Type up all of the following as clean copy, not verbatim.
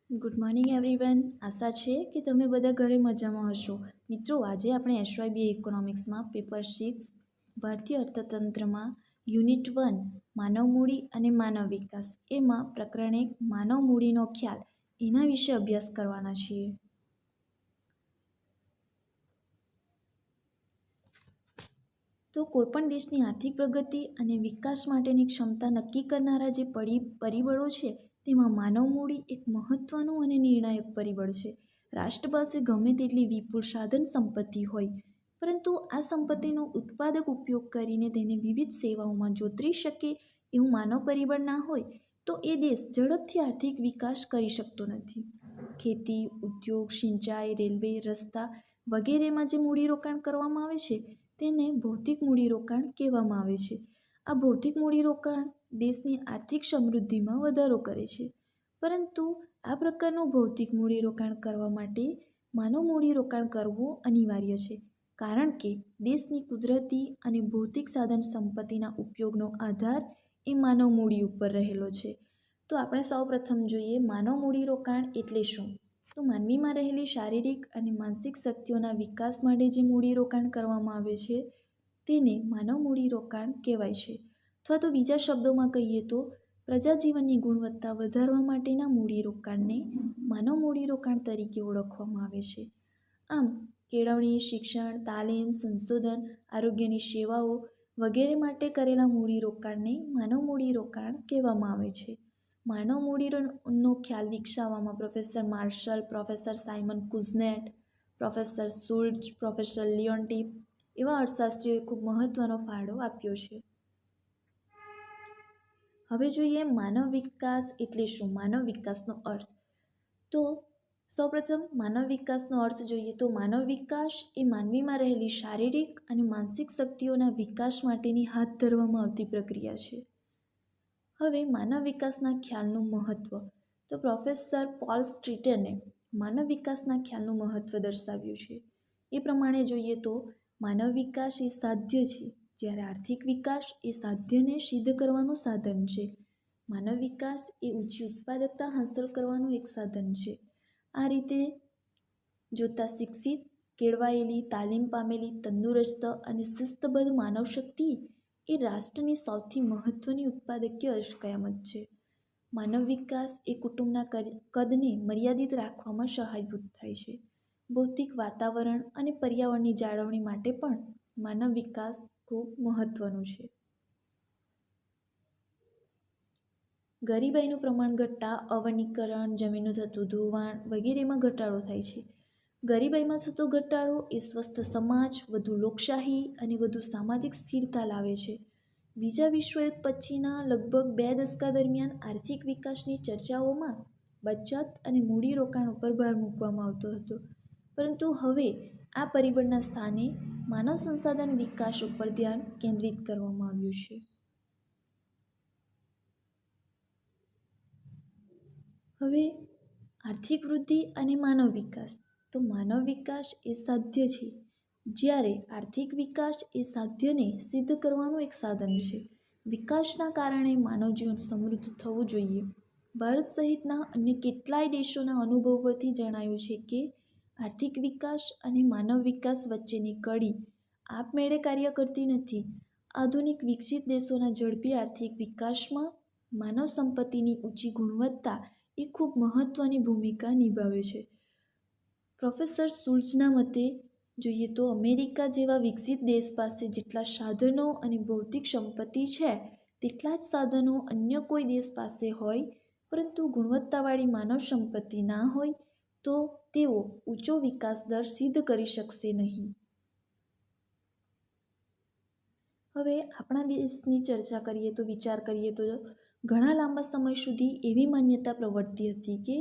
Good morning everyone. આશા છે કે તમે બધા ઘરે મજામાં હશો. મિત્રો, આજે આપણે એસવાયબીએ ઇકોનોમિક્સમાં પેપર 6 ભારતીય અર્થતંત્રમાં યુનિટ 1 માનવ મૂડી અને માનવ વિકાસ એમાં પ્રકરણ 1 માનવ મૂડીનો ખ્યાલ એના વિશે અભ્યાસ કરવાના છીએ. તો કોઈપણ દેશની આર્થિક પ્રગતિ અને વિકાસ માટેની ક્ષમતા નક્કી કરનારા જે પરિબળો છે તેમાં માનવ મૂડી એક મહત્વનું અને નિર્ણાયક પરિબળ છે. રાષ્ટ્ર પાસે ગમે તેટલી વિપુલ સાધન સંપત્તિ હોય, પરંતુ આ સંપત્તિનો ઉત્પાદક ઉપયોગ કરીને તેને વિવિધ સેવાઓમાં જોતરી શકે એવું માનવ પરિબળ ના હોય તો એ દેશ ઝડપથી આર્થિક વિકાસ કરી શકતો નથી. ખેતી, ઉદ્યોગ, સિંચાઈ, રેલવે, રસ્તા વગેરેમાં જે મૂડીરોકાણ કરવામાં આવે છે તેને ભૌતિક મૂડીરોકાણ કહેવામાં આવે છે. આ ભૌતિક મૂડીરોકાણ દેશની આર્થિક સમૃદ્ધિમાં વધારો કરે છે. પરંતુ આ પ્રકારનું ભૌતિક મૂડીરોકાણ કરવા માટે માનવ મૂડીરોકાણ કરવું અનિવાર્ય છે, કારણ કે દેશની કુદરતી અને ભૌતિક સાધન સંપત્તિના ઉપયોગનો આધાર એ માનવ મૂડી ઉપર રહેલો છે. તો આપણે સૌપ્રથમ જોઈએ માનવ મૂડીરોકાણ એટલે શું. તો માનવીમાં રહેલી શારીરિક અને માનસિક શક્તિઓના વિકાસ માટે જે મૂડીરોકાણ કરવામાં આવે છે તેને માનવ મૂડીરોકાણ કહેવાય છે. અથવા તો બીજા શબ્દોમાં કહીએ તો પ્રજાજીવનની ગુણવત્તા વધારવા માટેના મૂડીરોકાણને માનવ મૂડીરોકાણ તરીકે ઓળખવામાં આવે છે. આમ કેળવણી, શિક્ષણ, તાલીમ, સંશોધન, આરોગ્યની સેવાઓ વગેરે માટે કરેલા મૂડીરોકાણને માનવ મૂડીરોકાણ કહેવામાં આવે છે. માનવ મૂડીનો ખ્યાલ વિકસાવવામાં professor Marshall, professor Simon Kuznets, professor Schultz, professor Leontief એવા અર્થશાસ્ત્રીઓએ ખૂબ મહત્વનો ફાળો આપ્યો છે. હવે જોઈએ માનવ વિકાસ એટલે શું, માનવ વિકાસનો અર્થ. તો સૌપ્રથમ માનવ વિકાસનો અર્થ જોઈએ તો માનવ વિકાસ એ માનવીમાં રહેલી શારીરિક અને માનસિક શક્તિઓના વિકાસ માટેની હાથ ધરવામાં આવતી પ્રક્રિયા છે. હવે માનવ વિકાસના ખ્યાલનું મહત્વ. તો પ્રોફેસર પોલ સ્ટ્રીટને માનવ વિકાસના ખ્યાલનું મહત્વ દર્શાવ્યું છે. એ પ્રમાણે જોઈએ તો માનવ વિકાસ એ સાધ્ય છે, જ્યારે આર્થિક વિકાસ એ સાધ્યને સિદ્ધ કરવાનું સાધન છે. માનવ વિકાસ એ ઊંચી ઉત્પાદકતા હાંસલ કરવાનું એક સાધન છે. આ રીતે જોતા શિક્ષિત, કેળવાયેલી, તાલીમ પામેલી, તંદુરસ્ત અને શિસ્તબદ્ધ માનવ શક્તિ એ રાષ્ટ્રની સૌથી મહત્વની ઉત્પાદકીય અસ્કયામત છે. માનવ વિકાસ એ કુટુંબના કદને મર્યાદિત રાખવામાં સહાયભૂત થાય છે. ભૌતિક વાતાવરણ અને પર્યાવરણની જાળવણી માટે પણ માનવ વિકાસ ખૂબ મહત્વનું છે. ગરીબાઈનું પ્રમાણ ઘટતા અવનીકરણ, જમીનનું થતું ધોવાણ વગેરેમાં ઘટાડો થાય છે. ગરીબાઈમાં થતો ઘટાડો એ સ્વસ્થ સમાજ, વધુ લોકશાહી અને વધુ સામાજિક સ્થિરતા લાવે છે. બીજા વિશ્વયુદ્ધ પછીના લગભગ 2 દશકા દરમિયાન આર્થિક વિકાસની ચર્ચાઓમાં બચત અને મૂડીરોકાણ ઉપર ભાર મૂકવામાં આવતો હતો, પરંતુ હવે આ પરિબળના સ્થાને માનવ સંસાધન વિકાસ ઉપર ધ્યાન કેન્દ્રિત કરવામાં આવ્યું છે. હવે આર્થિક વૃદ્ધિ અને માનવ વિકાસ. તો માનવ વિકાસ એ સાધ્ય છે, જ્યારે આર્થિક વિકાસ એ સાધ્યને સિદ્ધ કરવાનું એક સાધન છે. વિકાસના કારણે માનવ જીવન સમૃદ્ધ થવું જોઈએ. ભારત સહિતના અન્ય કેટલાય દેશોના અનુભવ પરથી જણાયું છે કે આર્થિક વિકાસ અને માનવ વિકાસ વચ્ચેની કડી આપમેળે કાર્ય કરતી નથી. આધુનિક વિકસિત દેશોના ઝડપી આર્થિક વિકાસમાં માનવ સંપત્તિની ઊંચી ગુણવત્તા એ ખૂબ મહત્વની ભૂમિકા નિભાવે છે. પ્રોફેસર શુલ્ટ્ઝના મતે જોઈએ તો અમેરિકા જેવા વિકસિત દેશ પાસે જેટલા સાધનો અને ભૌતિક સંપત્તિ છે તેટલા જ સાધનો અન્ય કોઈ દેશ પાસે હોય, પરંતુ ગુણવત્તાવાળી માનવ સંપત્તિ ના હોય તો તેઓ ઊંચો વિકાસ દર સિદ્ધ કરી શકશે નહીં. હવે આપણા દેશની ચર્ચા કરીએ તો વિચાર કરીએ તો ઘણા લાંબા સમય સુધી એવી માન્યતા પ્રવર્તી હતી કે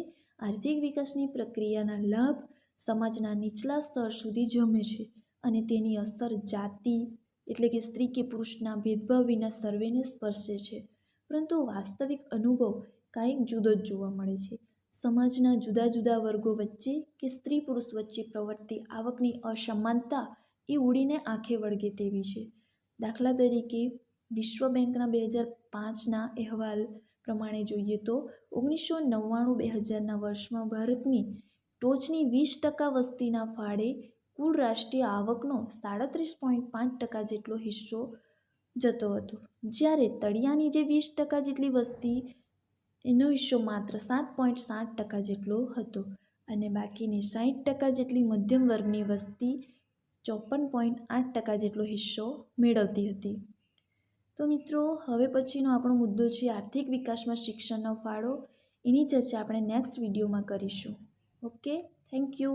આર્થિક વિકાસની પ્રક્રિયાના લાભ સમાજના નીચલા સ્તર સુધી જમે છે અને તેની અસર જાતિ એટલે કે સ્ત્રી કે પુરુષના ભેદભાવ વિના સર્વેને સ્પર્શે છે. પરંતુ વાસ્તવિક અનુભવ કાંઈક જુદો જ જોવા મળે છે. સમાજના જુદા જુદા વર્ગો વચ્ચે કે સ્ત્રી પુરુષ વચ્ચે પ્રવર્તી આવકની અસમાનતા એ ઉડીને આંખે વળગે તેવી છે. દાખલા તરીકે વિશ્વ બેંકના 2005ના અહેવાલ પ્રમાણે જોઈએ તો 1999-2000ના વર્ષમાં ભારતની ટોચની 20% વસ્તીના ફાળે કુલ રાષ્ટ્રીય આવકનો 37.5% જેટલો હિસ્સો જતો હતો, જ્યારે તળિયાની જે 20% જેટલી વસ્તી એનો હિસ્સો માત્ર 7.7% જેટલો હતો અને બાકીની 60% જેટલી મધ્યમ વર્ગની વસ્તી 54.8% જેટલો હિસ્સો મેળવતી હતી. તો મિત્રો, હવે પછીનો આપણો મુદ્દો છે આર્થિક વિકાસમાં શિક્ષણનો ફાળો. એની ચર્ચા આપણે નેક્સ્ટ વિડીયોમાં કરીશું. Okay, thank you.